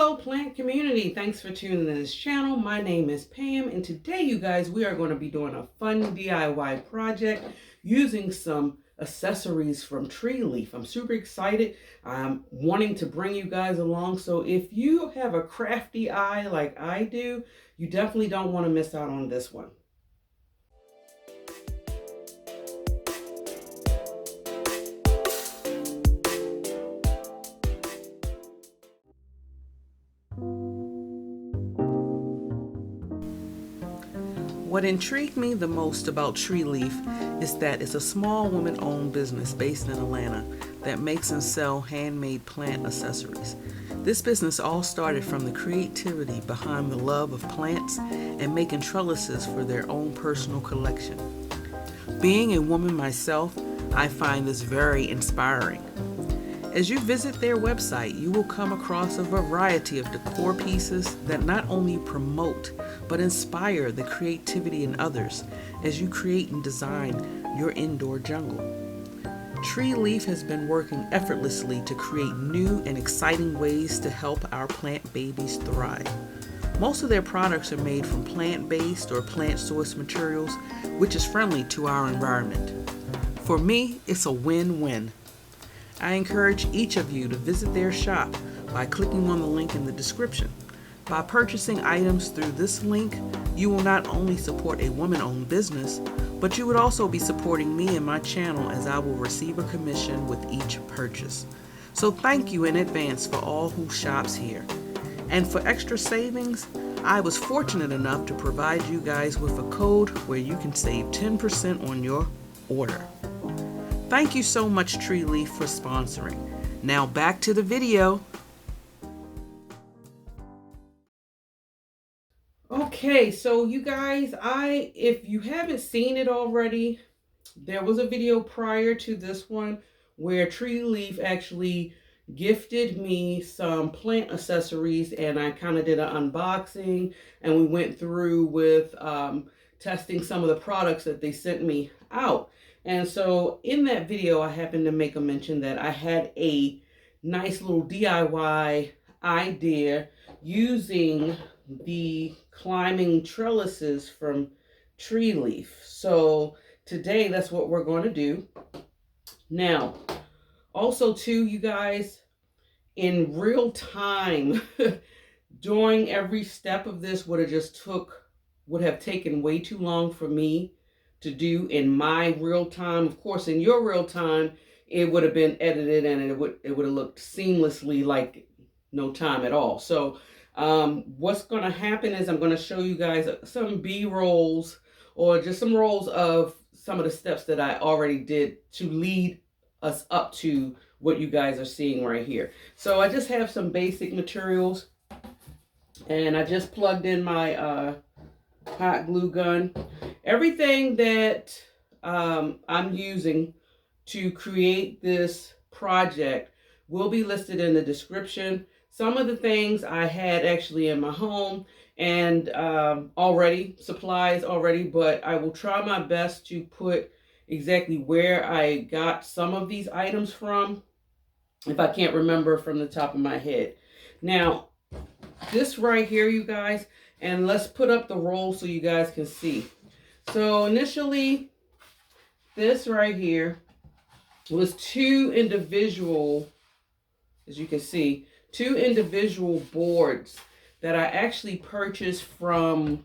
Hello plant community, thanks for tuning in this channel. My name is Pam, and today you guys, we are going to be doing a fun DIY project using some accessories from Treleaf. I'm super excited. I'm wanting to bring you guys along, so if you have a crafty eye like I do, you definitely don't want to miss out on this one. What intrigued me the most about Treleaf is that it's a small woman-owned business based in Atlanta that makes and sells handmade plant accessories. This business all started from the creativity behind the love of plants and making trellises for their own personal collection. Being a woman myself, I find this very inspiring. As you visit their website, you will come across a variety of decor pieces that not only promote but inspire the creativity in others as you create and design your indoor jungle. Treleaf has been working effortlessly to create new and exciting ways to help our plant babies thrive. Most of their products are made from plant-based or plant-sourced materials, which is friendly to our environment. For me, it's a win-win. I encourage each of you to visit their shop by clicking on the link in the description. By purchasing items through this link, you will not only support a woman-owned business, but you would also be supporting me and my channel, as I will receive a commission with each purchase. So thank you in advance for all who shops here. And for extra savings, I was fortunate enough to provide you guys with a code where you can save 10% on your order. Thank you so much, Treleaf, for sponsoring. Now back to the video. Okay, so you guys, if you haven't seen it already, there was a video prior to this one where Treleaf actually gifted me some plant accessories, and I kind of did an unboxing, and we went through with testing some of the products that they sent me out. And so in that video, I happened to make a mention that I had a nice little DIY idea using the climbing trellises from Treleaf. So today, that's what we're going to do. Now, also too, you guys, in real time, doing every step of this would have taken way too long for me to do in my real time. Of course, in your real time, it would have been edited and it would have looked seamlessly like no time at all. So what's going to happen is I'm going to show you guys some B-rolls or just some rolls of some of the steps that I already did to lead us up to what you guys are seeing right here. So I just have some basic materials, and I just plugged in my hot glue gun. Everything that I'm using to create this project will be listed in the description. Some of the things I had actually in my home and supplies already, but I will try my best to put exactly where I got some of these items from, if I can't remember from the top of my head. Now, this right here, you guys, and let's put up the roll so you guys can see. So initially, this right here was two individual, as you can see, two individual boards that I actually purchased from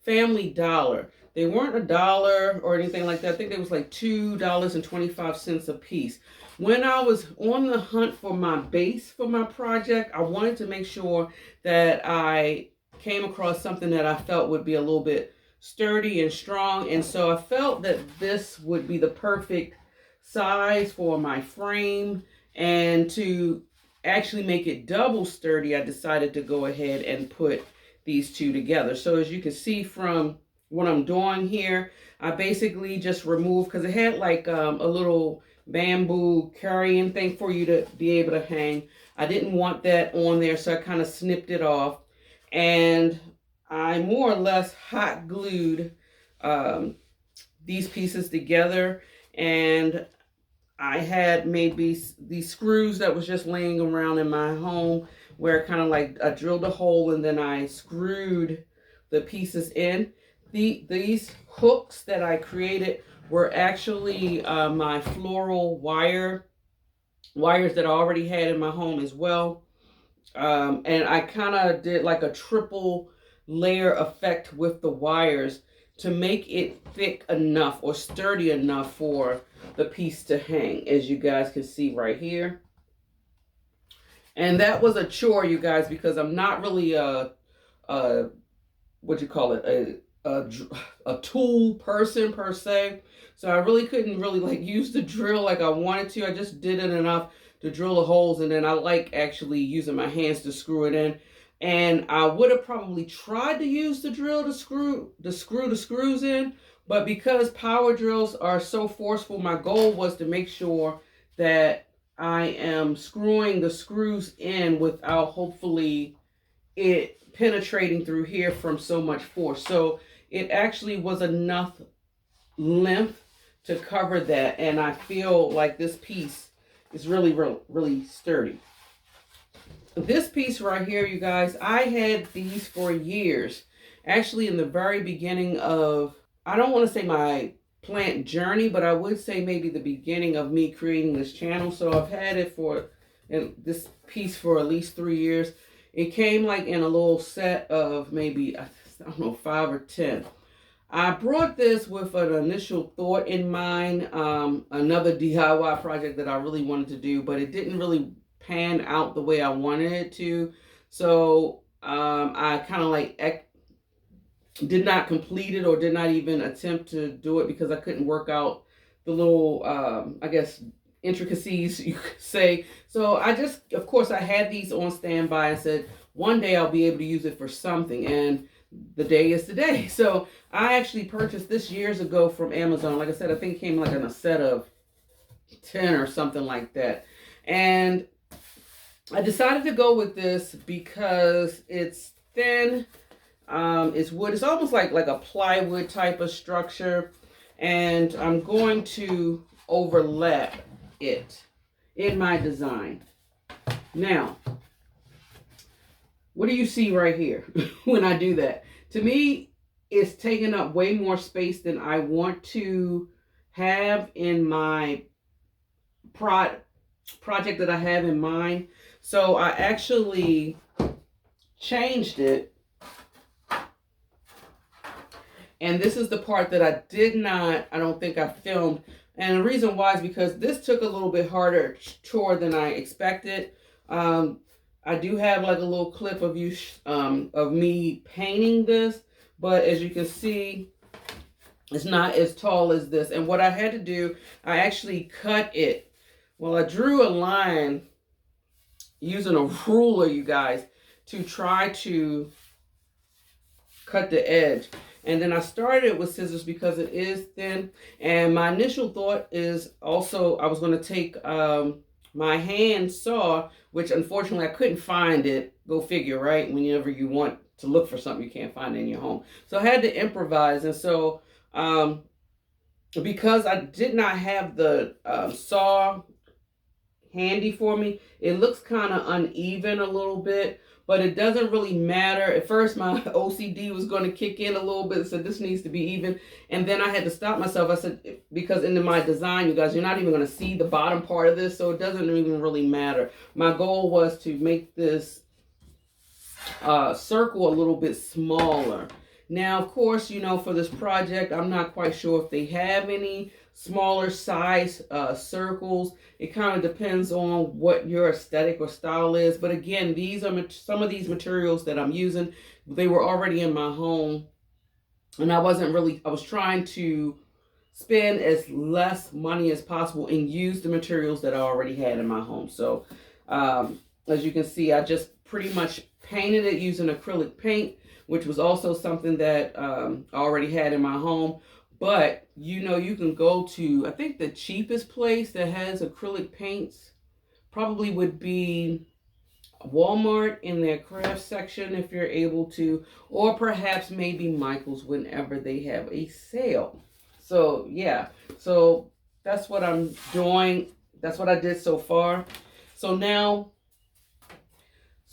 Family Dollar. They weren't $1 or anything like that. I think they was like $2.25 a piece. When I was on the hunt for my base for my project, I wanted to make sure that I came across something that I felt would be a little bit sturdy and strong. And so I felt that this would be the perfect size for my frame. And to actually make it double sturdy, I decided to go ahead and put these two together. So as you can see from what I'm doing here, I basically just removed, because it had like a little bamboo carrying thing for you to be able to hang. I didn't want that on there, so I kind of snipped it off. And I more or less hot glued these pieces together. And I had maybe these screws that was just laying around in my home where kind of like I drilled a hole and then I screwed the pieces in. These hooks that I created were actually my floral wires that I already had in my home as well. And I kind of did like a triple layer effect with the wires to make it thick enough or sturdy enough for the piece to hang, as you guys can see right here. And that was a chore, you guys, because I'm not really what you call it, a tool person per se. So I really couldn't really like use the drill like I wanted to. I just did it enough to drill the holes, and then I like actually using my hands to screw it in. And I would have probably tried to use the drill to screw the screws in, but because power drills are so forceful, my goal was to make sure that I am screwing the screws in without hopefully it penetrating through here from so much force. So it actually was enough length to cover that, and I feel like this piece is really sturdy. This piece right here, you guys, I had these for years. Actually, in the very beginning of, I don't want to say my plant journey, but I would say maybe the beginning of me creating this channel. So I've had it for this piece for at least 3 years. It came like in a little set of maybe, I don't know, 5 or 10. I brought this with an initial thought in mind, another DIY project that I really wanted to do, but it didn't really pan out the way I wanted it to. So I kind of like did not complete it or did not even attempt to do it because I couldn't work out the little, I guess, intricacies, you could say. So I just, of course, I had these on standby and said, one day I'll be able to use it for something. And the day is today. So I actually purchased this years ago from Amazon. Like I said, I think it came like in a set of 10 or something like that. And I decided to go with this because it's thin. It's wood. It's almost like a plywood type of structure. And I'm going to overlap it in my design. Now, what do you see right here when I do that? To me, it's taking up way more space than I want to have in my project that I have in mind. So I actually changed it. And this is the part that I don't think I filmed. And the reason why is because this took a little bit harder chore than I expected. I do have like a little clip of me painting this, but as you can see, it's not as tall as this. And what I had to do, I actually cut it. Well, I drew a line using a ruler, you guys, to try to cut the edge. And then I started with scissors because it is thin. And my initial thought is also I was going to take my hand saw, which unfortunately I couldn't find it. Go figure, right? Whenever you want to look for something, you can't find it in your home. So I had to improvise. And so because I did not have the saw handy for me, it looks kind of uneven a little bit. But it doesn't really matter. At first, my OCD was going to kick in a little bit. So this needs to be even. And then I had to stop myself. I said, because in my design, you guys, you're not even going to see the bottom part of this. So it doesn't even really matter. My goal was to make this circle a little bit smaller. Now, of course, you know, for this project, I'm not quite sure if they have any smaller size circles. It kind of depends on what your aesthetic or style is. But again, these are some of these materials that I'm using. They were already in my home, and I was trying to spend as less money as possible and use the materials that I already had in my home. So as you can see, I just pretty much painted it using acrylic paint, which was also something that I already had in my home. But, you know, you can go to, I think the cheapest place that has acrylic paints probably would be Walmart in their craft section if you're able to, or perhaps maybe Michael's whenever they have a sale. So, yeah. So, that's what I'm doing. That's what I did so far. So, now,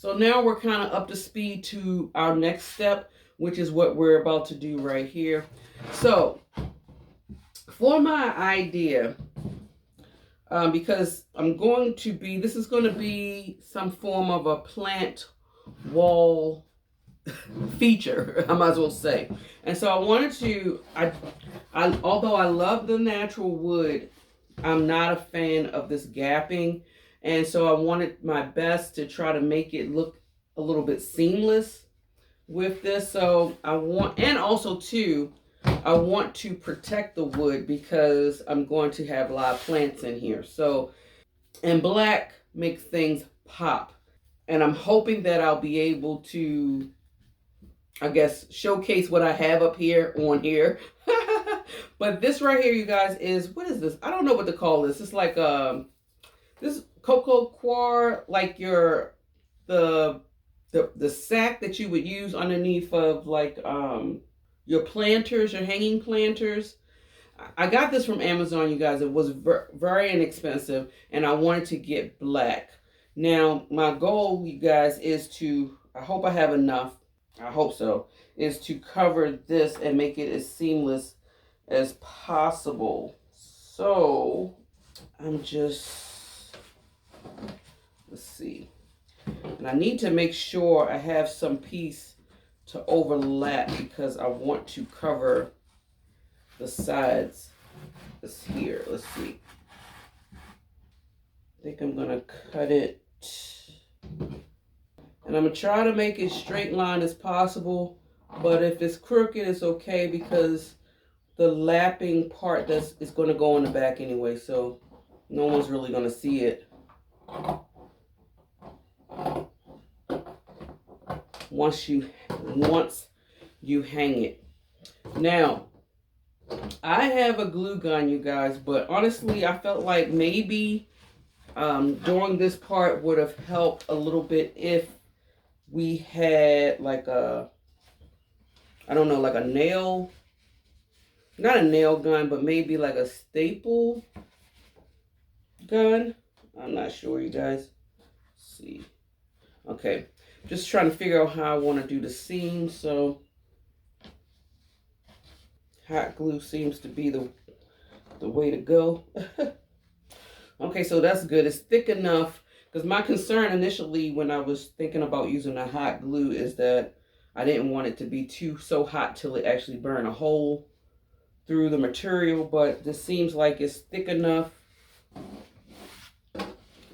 So now we're kind of up to speed to our next step, which is what we're about to do right here. So for my idea, because this is going to be some form of a plant wall feature, I might as well say. And so I wanted to, although I love the natural wood, I'm not a fan of this gapping. And so I wanted my best to try to make it look a little bit seamless with this. So I want to protect the wood because I'm going to have a lot of plants in here. So, and black makes things pop. And I'm hoping that I'll be able to, I guess, showcase what I have up here on here. But this right here, you guys, is, what is this? I don't know what to call this. It's like this cocoa coir, like the sack that you would use underneath of like your planters, your hanging planters. I got this from Amazon, you guys. It was very inexpensive, and I wanted to get black. Now, my goal, you guys, is to, I hope I have enough, I hope so, is to cover this and make it as seamless as possible. So, I'm just, let's see. And I need to make sure I have some piece to overlap because I want to cover the sides. This here, let's see. I think I'm gonna cut it. And I'm gonna try to make it straight line as possible, but if it's crooked, it's okay because the lapping part is gonna go in the back anyway, so no one's really gonna see it. Once you hang it. Now, I have a glue gun, you guys, but honestly, I felt like maybe during this part would have helped a little bit if we had like a, I don't know, like a nail, not a nail gun, but maybe like a staple gun. I'm not sure, you guys. Let's see. Okay. Just trying to figure out how I want to do the seam. So hot glue seems to be the way to go. Okay, so that's good. It's thick enough, because my concern initially when I was thinking about using a hot glue is that I didn't want it to be so hot till it actually burned a hole through the material, but this seems like it's thick enough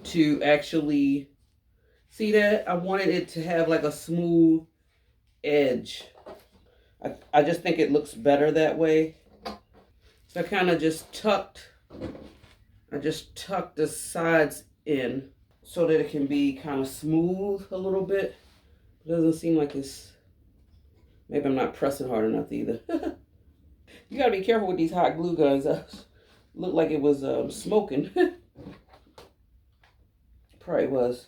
to actually, see that? I wanted it to have like a smooth edge. I just think it looks better that way. So I kind of just tucked the sides in so that it can be kind of smooth a little bit. It doesn't seem like it's, maybe I'm not pressing hard enough either. You gotta be careful with these hot glue guns. Looked like it was smoking. Probably was.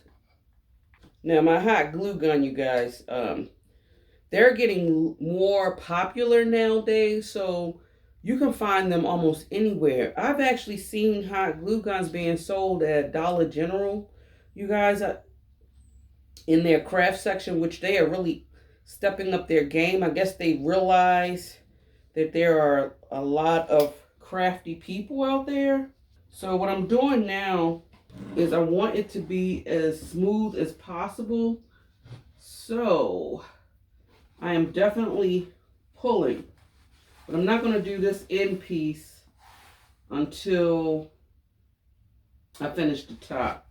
Now my hot glue gun, you guys, they're getting more popular nowadays, so you can find them almost anywhere. I've actually seen hot glue guns being sold at Dollar General, you guys, in their craft section, which they are really stepping up their game. I guess they realize that there are a lot of crafty people out there. So what I'm doing now is I want it to be as smooth as possible. So I am definitely pulling, but I'm not going to do this in piece until I finish the top,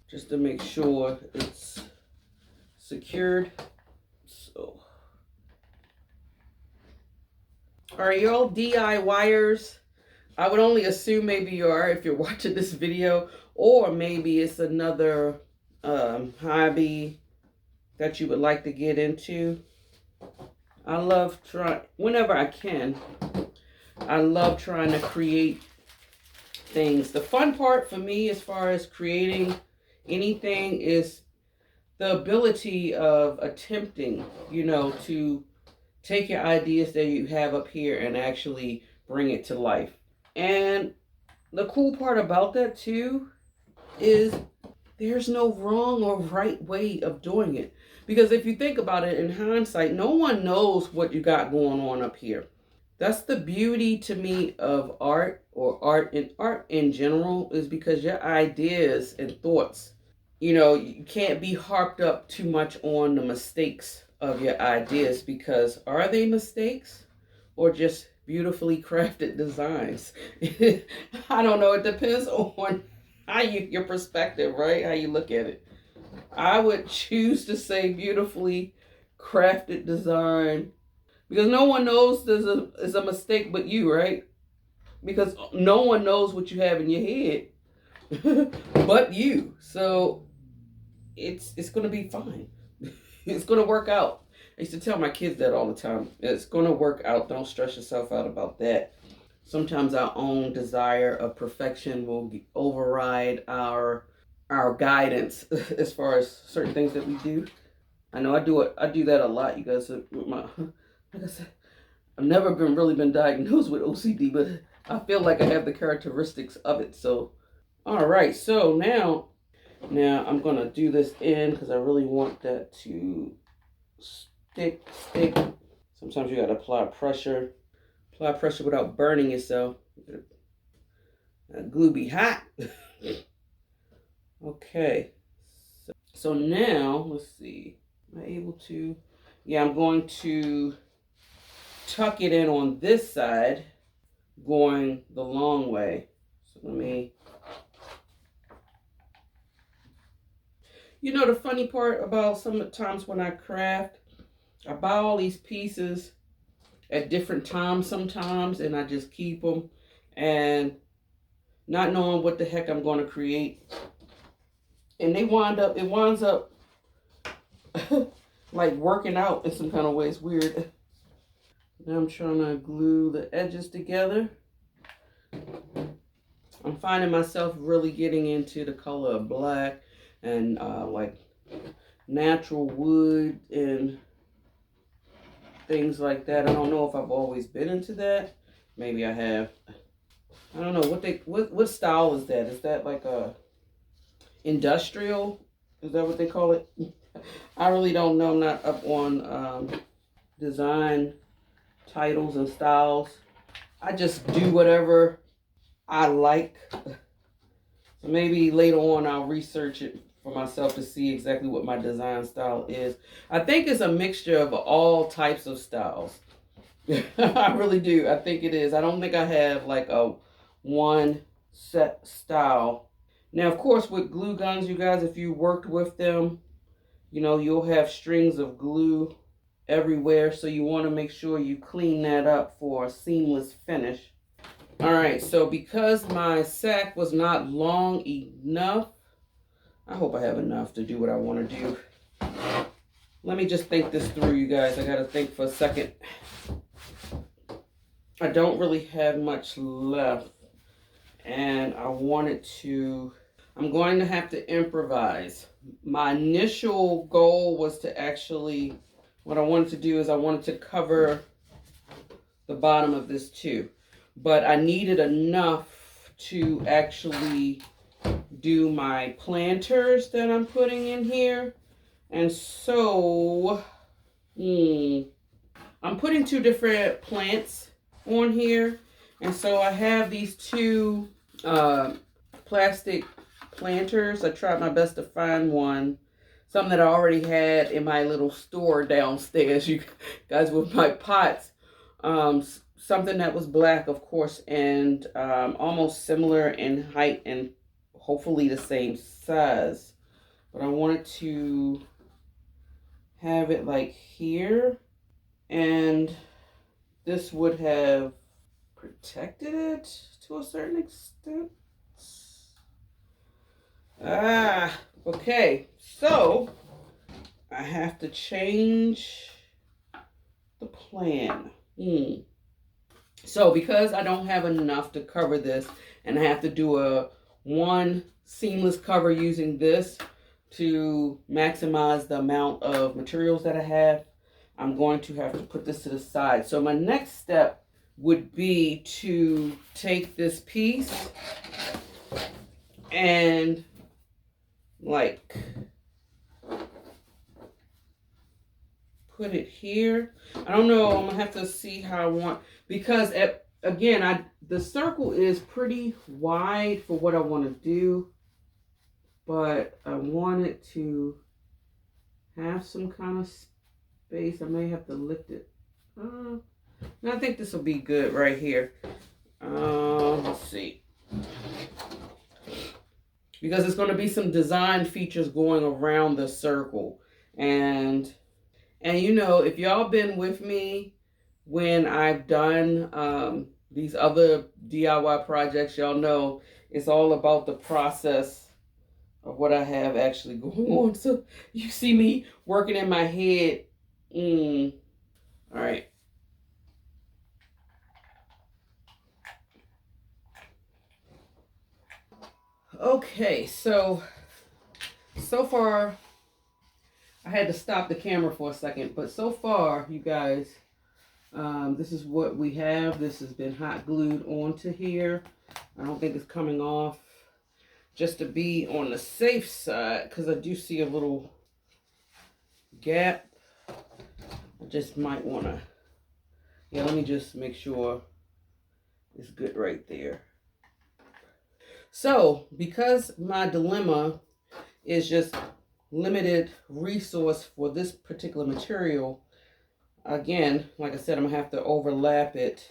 just to make sure it's secured. So, are y'all DIYers? I would only assume maybe you are if you're watching this video, or maybe it's another hobby that you would like to get into. I love trying, whenever I can, I love trying to create things. The fun part for me as far as creating anything is the ability of attempting, you know, to take your ideas that you have up here and actually bring it to life. And the cool part about that too is there's no wrong or right way of doing it. Because if you think about it in hindsight, no one knows what you got going on up here. That's the beauty to me of art, or art in general, is because your ideas and thoughts, you can't be harped up too much on the mistakes of your ideas, because are they mistakes or just beautifully crafted designs? I don't know. It depends on your perspective, right? How you look at it. I would choose to say beautifully crafted design, because no one knows there's a mistake but you, right? Because no one knows what you have in your head but you. So it's gonna be fine. It's gonna work out. I used to tell my kids that all the time. It's gonna work out. Don't stress yourself out about that. Sometimes our own desire of perfection will override our guidance as far as certain things that we do. I know I do it. I do that a lot, you guys. Like I said, I've never really been diagnosed with OCD, but I feel like I have the characteristics of it. So, all right. So now I'm gonna do this in, because I really want that to stick. Sometimes you gotta apply pressure without burning yourself. Glue be hot. Okay. So now let's see. Am I able to? Yeah, I'm going to tuck it in on this side, going the long way. So let me. The funny part about sometimes when I craft, I buy all these pieces at different times sometimes, and I just keep them, and not knowing what the heck I'm going to create. And it winds up like working out in some kind of way. It's weird. Now I'm trying to glue the edges together. I'm finding myself really getting into the color of black and like natural wood and things like that. I don't know if I've always been into that. Maybe I have. I don't know what style is that? Is that like a industrial? Is that what they call it? I really don't know. I'm not up on design titles and styles. I just do whatever I like. So maybe later on I'll research it for myself to see exactly what my design style is. I think it's a mixture of all types of styles. I really do. I think it is. I don't think I have like a one set style. Now, of course, with glue guns, you guys, if you worked with them, you'll have strings of glue everywhere. So you want to make sure you clean that up for a seamless finish. All right. So because my sack was not long enough, I hope I have enough to do what I want to do. Let me just think this through, you guys. I got to think for a second. I don't really have much left, and I'm going to have to improvise. My initial goal was to actually, what I wanted to do is I wanted to cover the bottom of this too, but I needed enough to actually do my planters that I'm putting in here. And so I'm putting 2 different plants on here, and so I have these 2 plastic planters. I tried my best to find some that I already had in my little store downstairs, you guys, with my pots. Something that was black, of course, and almost similar in height and hopefully the same size. But I wanted to have it like here, and this would have protected it to a certain extent. Okay, so I have to change the plan. So because I don't have enough to cover this, and I have to do a one seamless cover using this to maximize the amount of materials that I have, I'm going to have to put this to the side. So my next step would be to take this piece and like put it here. I don't know. I'm gonna have to see how I want, because again, the circle is pretty wide for what I want to do, but I want it to have some kind of space. I may have to lift it. I think this will be good right here. Let's see. Because it's going to be some design features going around the circle. And you know, if y'all been with me when I've done these other DIY projects, y'all know it's all about the process of what I have actually going on. So you see me working in my head. All right. Okay, so far, I had to stop the camera for a second, but so far, you guys, this is what we have. This has been hot glued onto here. I don't think it's coming off, just to be on the safe side, because I do see a little gap. I just might want to, yeah, let me just make sure it's good right there. So, because my dilemma is just limited resource for this particular material, again, like I said, I'm gonna have to overlap it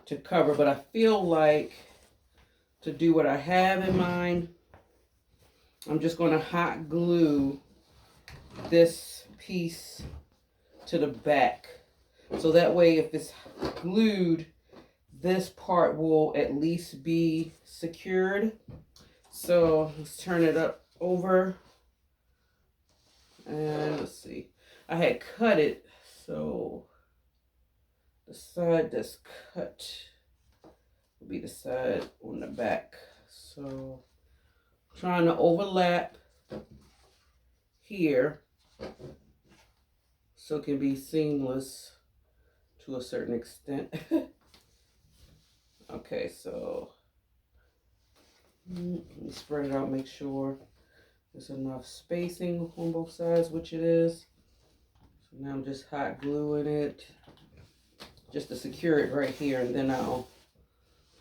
to cover, but I feel like to do what I have in mind, I'm just gonna hot glue this piece to the back. So that way, if it's glued, this part will at least be secured. So let's turn it up over. And let's see. I had cut it, so the side that's cut will be the side on the back. So I'm trying to overlap here so it can be seamless to a certain extent. Okay, so let me spread it out, make sure there's enough spacing on both sides, which it is. So now I'm just hot gluing it just to secure it right here, and then I'll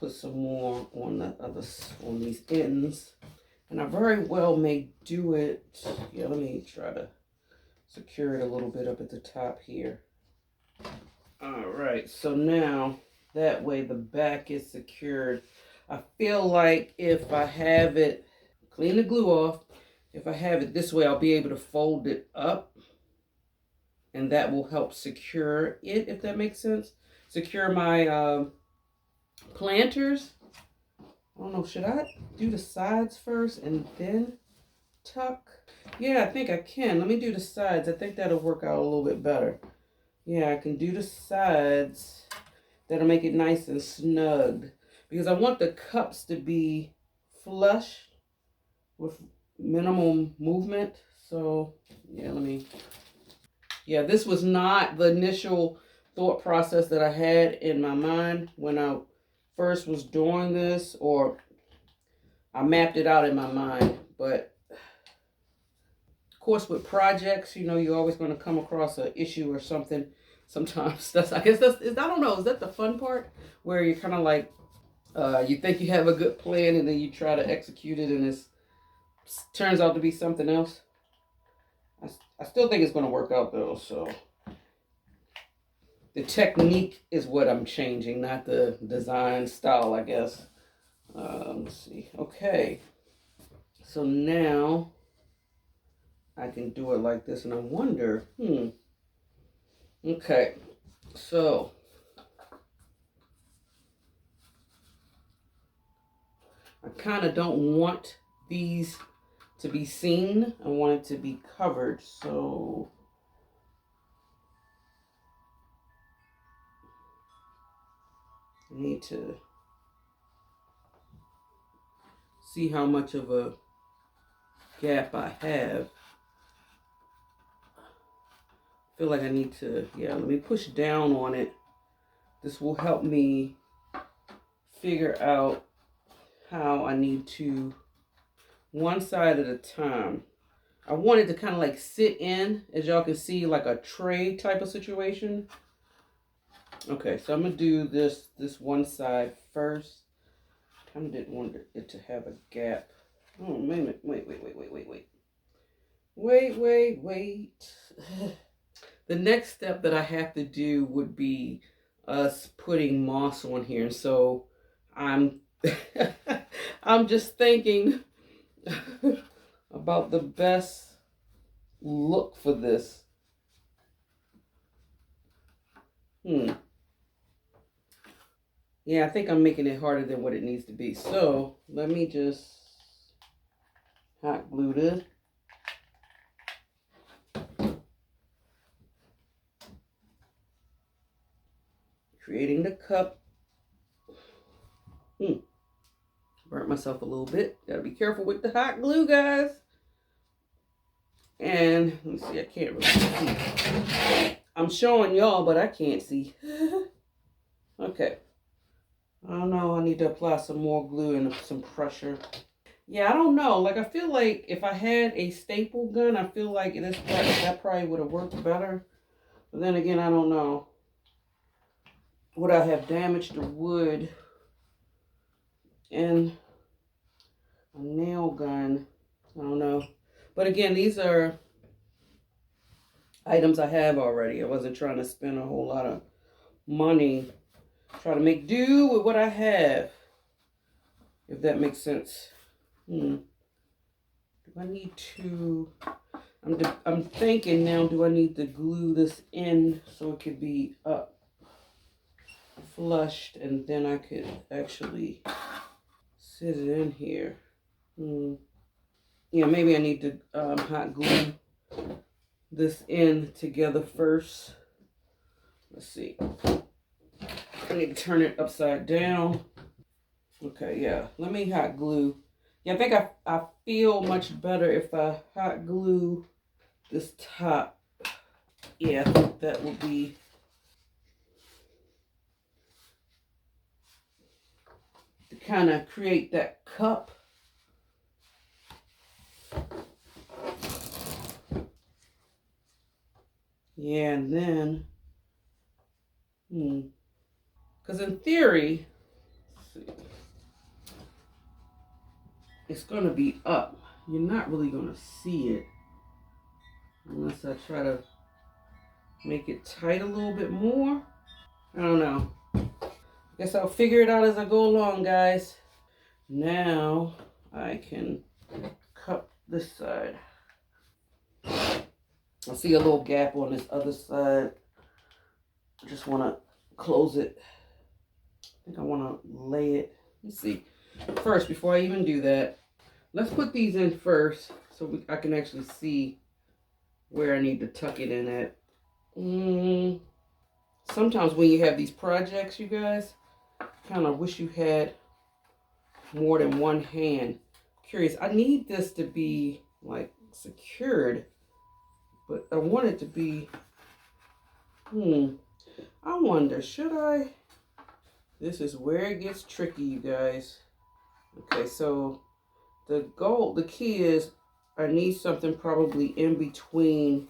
put some more on the on these ends. And I very well may do it. Yeah, let me try to secure it a little bit up at the top here. All right, so now that way the back is secured. I feel like if I have it, clean the glue off, if I have it this way, I'll be able to fold it up, and that will help secure it, if that makes sense. Secure my planters. I don't know, should I do the sides first and then tuck? Yeah, I think I can. Let me do the sides. I think that'll work out a little bit better. Yeah, I can do the sides. That'll make it nice and snug, because I want the cups to be flush with minimum movement. So yeah, yeah, this was not the initial thought process that I had in my mind when I first was doing this, or I mapped it out in my mind. But of course, with projects, you know, you're always going to come across an issue or something. Sometimes I don't know, is that the fun part, where you're kind of like, you think you have a good plan and then you try to execute it and it turns out to be something else. I still think it's going to work out though. So the technique is what I'm changing, not the design style, I guess. Let's see. Okay. So now I can do it like this, and I wonder, okay. So I kind of don't want these to be seen. I want it to be covered. So I need to see how much of a gap I have. I feel like I need to, yeah, let me push down on it. This will help me figure out how I need to one side at a time. I want it to kind of like sit in, as y'all can see, like a tray type of situation. Okay, so I'm gonna do this one side first. Kind of didn't want it to have a gap. Oh, wait. The next step that I have to do would be us putting moss on here. So I'm I'm just thinking about the best look for this. Yeah, I think I'm making it harder than what it needs to be. So let me just hot glue this. Creating the cup. Burnt myself a little bit. Gotta be careful with the hot glue, guys. And let me see, I can't really see. I'm showing y'all, but I can't see. Okay. I don't know. I need to apply some more glue and some pressure. Yeah, I don't know. Like, I feel like if I had a staple gun, I feel like that probably would have worked better. But then again, I don't know. Would I have damaged the wood? And a nail gun, I don't know. But again, these are items I have already. I wasn't trying to spend a whole lot of money. Trying to make do with what I have, if that makes sense. Do I need to, I'm thinking now, do I need to glue this in so it could be up flushed, and then I could actually sit it in here. Yeah, maybe I need to hot glue this in together first. Let's see. I need to turn it upside down. Okay, yeah. Let me hot glue. Yeah, I think I feel much better if I hot glue this top. Yeah, I think that will be to kind of create that cup. Yeah, and then, because in theory, it's going to be up. You're not really going to see it unless I try to make it tight a little bit more. I don't know. Guess I'll figure it out as I go along, guys. Now I can cut this side. I see a little gap on this other side. I just want to close it. I think I want to lay it. Let's see. First, before I even do that, let's put these in first so I can actually see where I need to tuck it in at. Sometimes when you have these projects, you guys, kind of wish you had more than one hand. Curious. I need this to be like secured, but I want it to be, I wonder, should I? This is where it gets tricky, you guys. Okay, so the key is I need something probably in between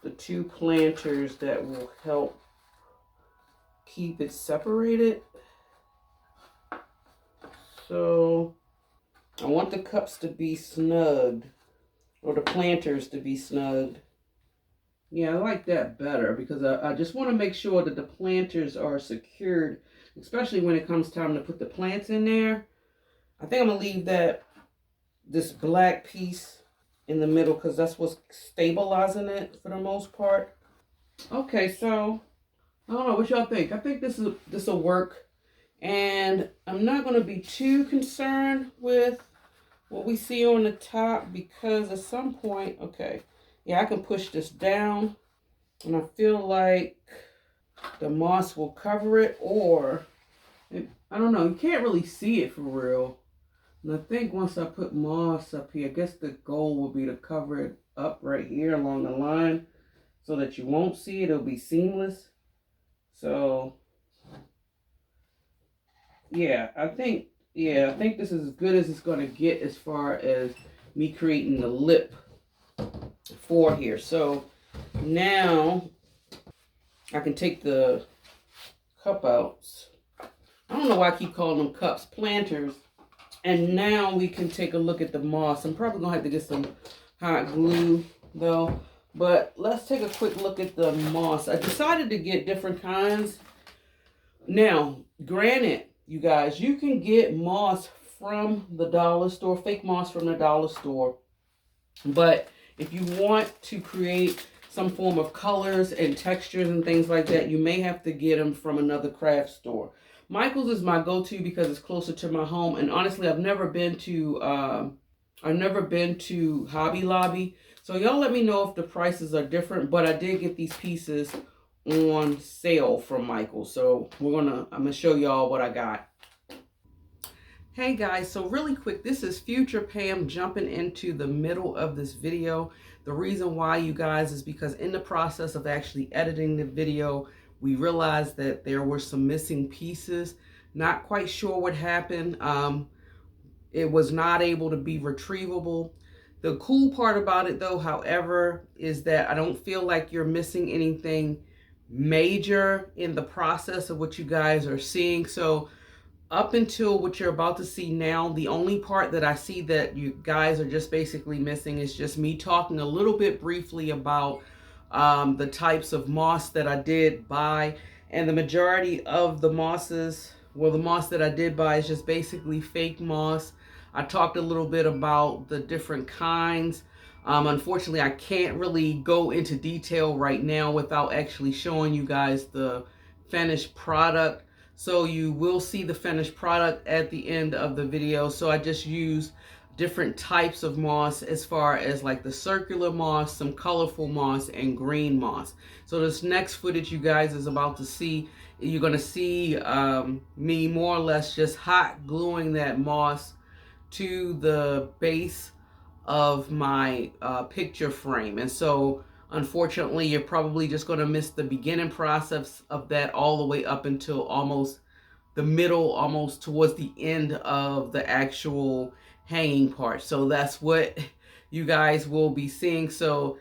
the two planters that will help keep it separated. So I want the cups to be snugged, or the planters to be snugged. Yeah, I like that better because I just want to make sure that the planters are secured, especially when it comes time to put the plants in there. I think I'm going to leave this black piece in the middle because that's what's stabilizing it for the most part. Okay, so I don't know what y'all think. I think this will work, and I'm not going to be too concerned with what we see on the top because at some point, okay, yeah, I can push this down, and I feel like the moss will cover it, or I don't know. You can't really see it for real. And I think once I put moss up here, I guess the goal will be to cover it up right here along the line so that you won't see it. It'll be seamless. So, yeah, I think this is as good as it's going to get as far as me creating the lip for here. So now I can take the cup outs. I don't know why I keep calling them cups, planters. And now we can take a look at the moss. I'm probably gonna have to get some hot glue though. But let's take a quick look at the moss. I decided to get different kinds. Now, granted, you guys, you can get moss from the dollar store, fake moss from the dollar store. But if you want to create some form of colors and textures and things like that, you may have to get them from another craft store. Michael's is my go-to because it's closer to my home. And honestly, I've never been to Hobby Lobby. So y'all let me know if the prices are different. But I did get these pieces on sale from Michael. So I'm gonna show y'all what I got. Hey guys, so really quick, this is Future Pam jumping into the middle of this video. The reason why, you guys, is because in the process of actually editing the video, we realized that there were some missing pieces. Not quite sure what happened. It was not able to be retrievable. The cool part about it though, however, is that I don't feel like you're missing anything major in the process of what you guys are seeing. So up until what you're about to see now, the only part that I see that you guys are just basically missing is just me talking a little bit briefly about the types of moss that I did buy. And the majority of the mosses, well, the moss that I did buy is just basically fake moss. I talked a little bit about the different kinds. Unfortunately, I can't really go into detail right now without actually showing you guys the finished product. So you will see the finished product at the end of the video. So I just use different types of moss, as far as like the circular moss, some colorful moss, and green moss. So this next footage you guys is about to see, you're going to see me more or less just hot gluing that moss to the base of my picture frame. And so unfortunately, you're probably just going to miss the beginning process of that all the way up until almost the middle, almost towards the end of the actual hanging part. So that's what you guys will be seeing. So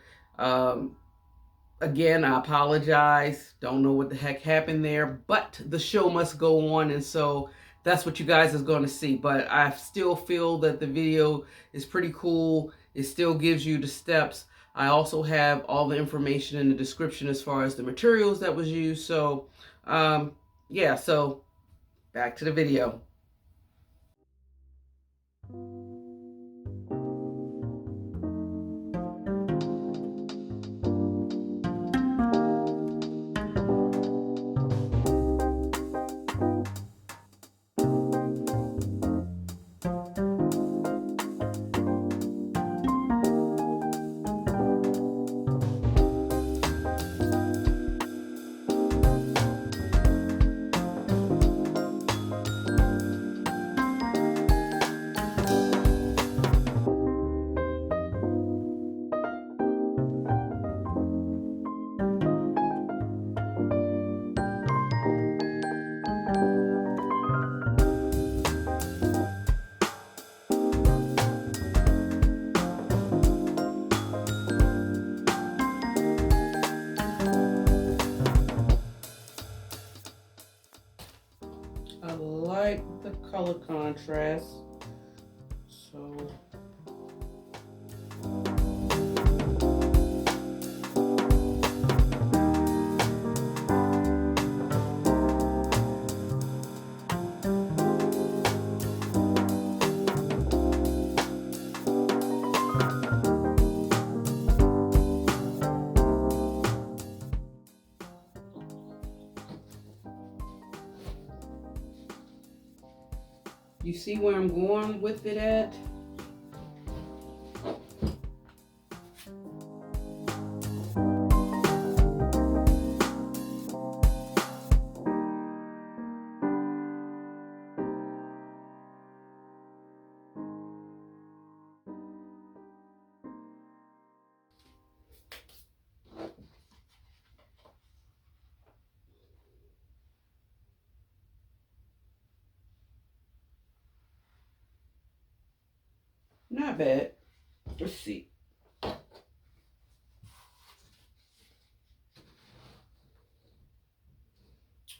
again, I apologize. Don't know what the heck happened there, but the show must go on. And so that's what you guys is going to see. But I still feel that the video is pretty cool. It still gives you the steps. I also have all the information in the description as far as the materials that was used. So yeah, so back to the video. I like the color contrast. So you see where I'm going with it at? Not bad. Let's see.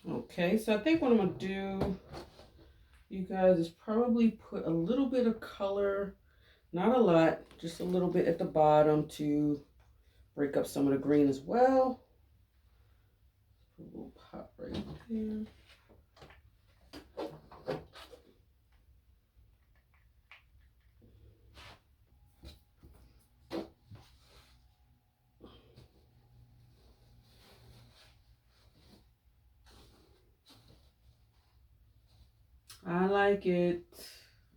Okay, so I think what I'm gonna do, you guys, is probably put a little bit of color, not a lot, just a little bit at the bottom to break up some of the green as well. A little pop right there. I like it.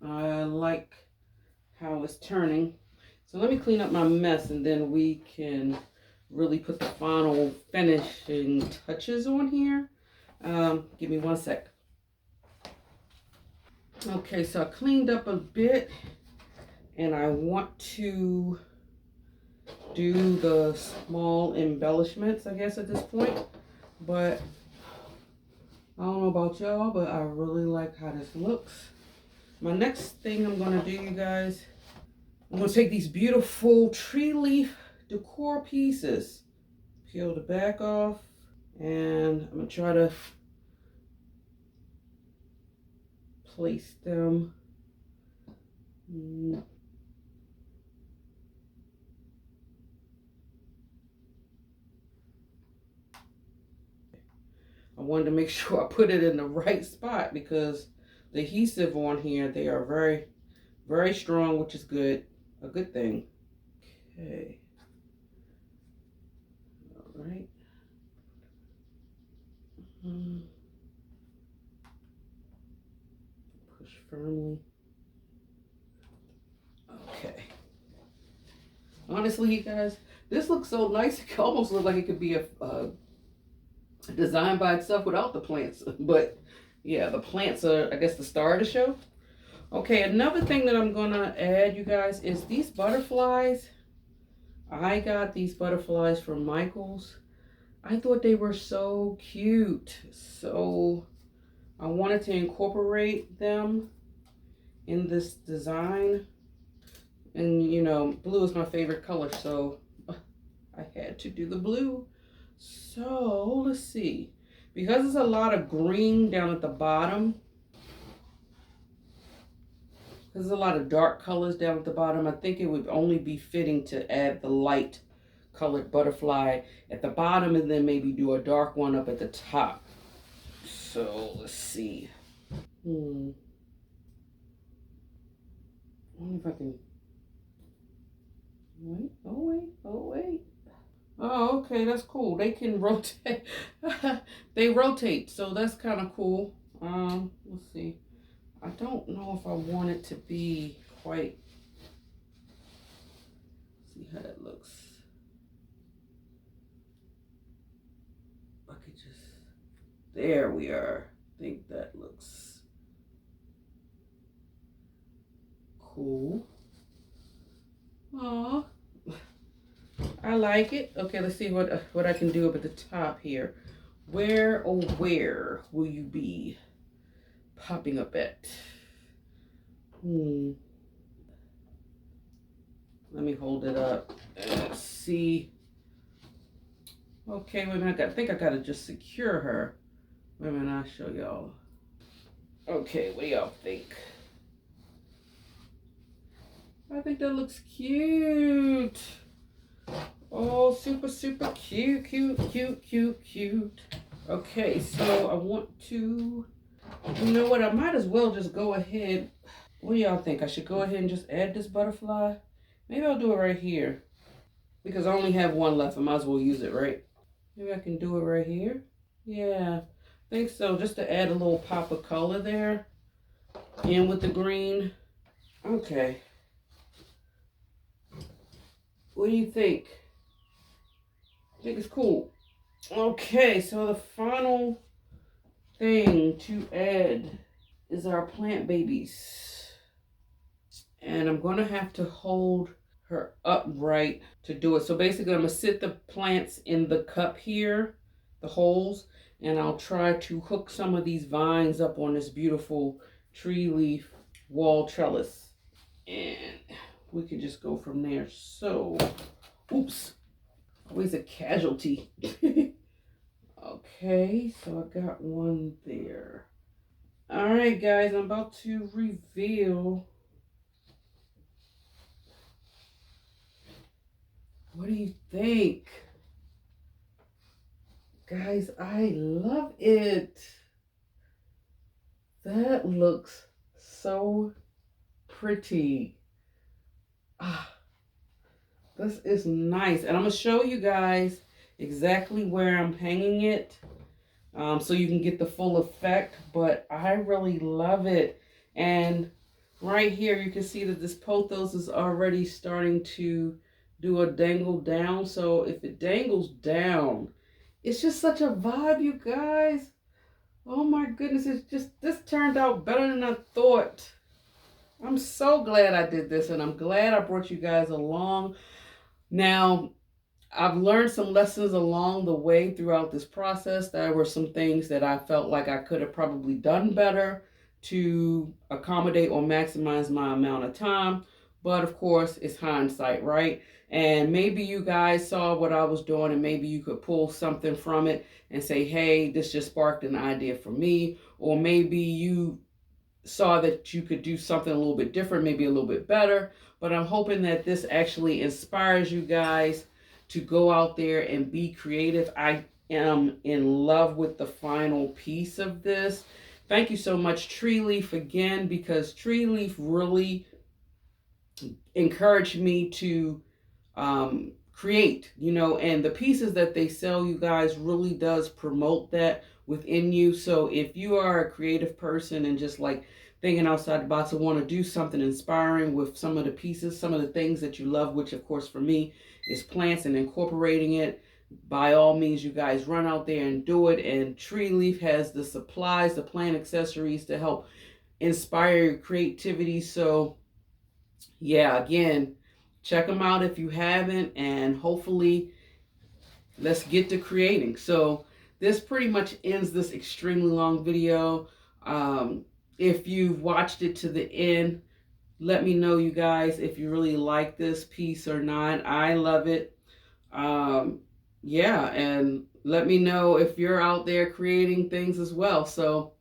I like how it's turning. So let me clean up my mess and then we can really put the final finishing touches on here. Give me one sec. Okay, so I cleaned up a bit and I want to do the small embellishments, I guess, at this point. But I don't know about y'all, but I really like how this looks. My next thing I'm gonna do, you guys, I'm gonna take these beautiful tree leaf decor pieces, peel the back off, and I'm gonna try to place them. I wanted to make sure I put it in the right spot because the adhesive on here, they are very, very strong, which is good, a good thing. Okay. All right. Push firmly. Okay. Honestly, you guys, this looks so nice. It almost looks like it could be a design by itself without the plants. But yeah, the plants are, I guess, the star of the show. Okay, another thing that I'm gonna add, you guys, is these butterflies. I got these butterflies from Michael's. I thought they were so cute. So I wanted to incorporate them in this design. And you know, blue is my favorite color, so I had to do the blue. So let's see. Because there's a lot of green down at the bottom, there's a lot of dark colors down at the bottom, I think it would only be fitting to add the light colored butterfly at the bottom and then maybe do a dark one up at the top. So let's see. I wonder if I can. Wait, oh wait. Oh, okay, that's cool. They can rotate. They rotate, so that's kind of cool. Let's see. I don't know if I want it to be quite. See how that looks. I could just. There we are. I think that looks cool. Aw. I like it. Okay, let's see what I can do up at the top here. Where, oh where will you be popping up at? Let me hold it up and see. Okay, wait a minute. I think I gotta just secure her. Wait a minute, I'll show y'all. Okay, what do y'all think? I think that looks cute. Oh, super, super cute, cute. Okay, so I want to, you know what, I might as well just go ahead. What do y'all think? I should go ahead and just add this butterfly? Maybe I'll do it right here. Because I only have one left, I might as well use it, right? Maybe I can do it right here. Yeah, I think so, just to add a little pop of color there. And with the green. Okay. What do you think? I think it's cool. Okay, so the final thing to add is our plant babies. And I'm going to have to hold her upright to do it. So basically I'm going to sit the plants in the cup here, the holes, and I'll try to hook some of these vines up on this beautiful tree leaf wall trellis. And we can just go from there. So, oops, always a casualty. Okay, so I got one there. All right, guys, I'm about to reveal. What do you think? Guys, I love it. That looks so pretty. Ah, this is nice. And I'm going to show you guys exactly where I'm hanging it so you can get the full effect. But I really love it. And right here, you can see that this pothos is already starting to do a dangle down. So if it dangles down, it's just such a vibe, you guys. Oh my goodness, this turned out better than I thought. I'm so glad I did this, and I'm glad I brought you guys along. Now, I've learned some lessons along the way throughout this process. There were some things that I felt like I could have probably done better to accommodate or maximize my amount of time. But of course, it's hindsight, right? And maybe you guys saw what I was doing and maybe you could pull something from it and say, hey, this just sparked an idea for me. Or maybe you saw that you could do something a little bit different, maybe a little bit better. But I'm hoping that this actually inspires you guys to go out there and be creative. I am in love with the final piece of this. Thank you so much, Treleaf, again, because Treleaf really encouraged me to create, and the pieces that they sell, you guys, really does promote that within you. So if you are a creative person and just like thinking outside the box and want to do something inspiring with some of the pieces, some of the things that you love, which of course for me is plants and incorporating it, by all means, you guys run out there and do it. And Treleaf has the supplies, the plant accessories to help inspire your creativity. So yeah, again, check them out if you haven't, and hopefully let's get to creating. So this pretty much ends this extremely long video. If you've watched it to the end, let me know, you guys, if you really like this piece or not. I love it. Yeah, and let me know if you're out there creating things as well. So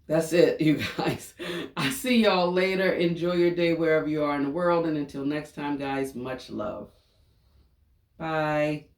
that's it, you guys. I see y'all later. Enjoy your day wherever you are in the world. And until next time, guys, much love. Bye.